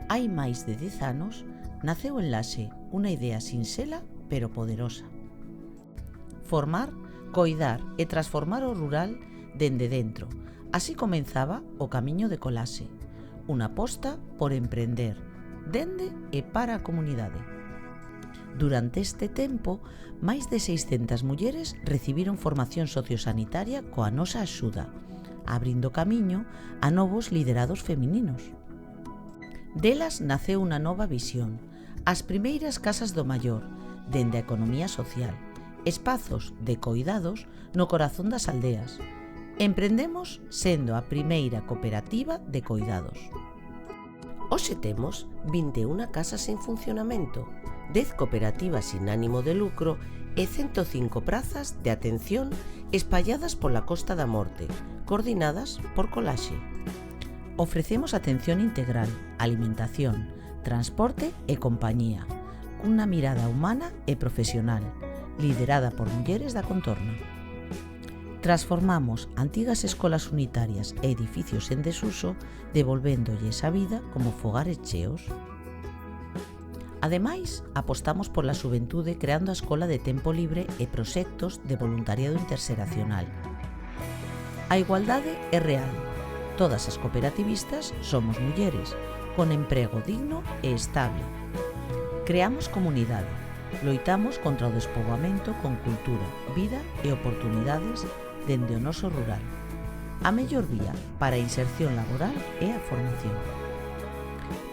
Hai máis de 10 anos naceu en Laxe unha idea sinxela pero poderosa. Formar, coidar e transformar o rural dende dentro. Así comenzaba o camiño de Colaxe, unha aposta por emprender dende e para a comunidade. Durante este tempo, máis de 600 mulleres recibiron formación sociosanitaria coa nosa axuda, abrindo camiño a novos liderados femininos. Delas naceu unha nova visión, as primeiras casas do maior, dende a economía social, espazos de coidados no corazón das aldeas. Emprendemos sendo a primeira cooperativa de coidados. Hoxe temos 21 casas en funcionamento, 10 cooperativas sin ánimo de lucro e 105 prazas de atención espalladas pola Costa da Morte, coordinadas por Colaxe. Ofrecemos atención integral, alimentación, transporte e compañía, cunha mirada humana e profesional, liderada por mulleres da contorna. Transformamos antigas escolas unitarias e edificios en desuso, devolvéndolles a vida como fogares cheos. Ademais, apostamos pola xuventude creando a escola de tempo libre e proxectos de voluntariado interxeracional. A igualdade é real. Todas as cooperativistas somos mulleres, con emprego digno e estable. Creamos comunidade. Loitamos contra o despoboamento con cultura, vida e oportunidades dende o noso rural. A mellor vía para a inserción laboral é a formación.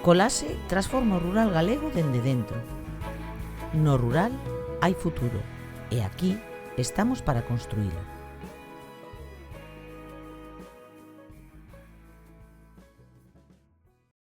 Colaxe transforma o rural galego dende dentro. No rural hai futuro e aquí estamos para construílo.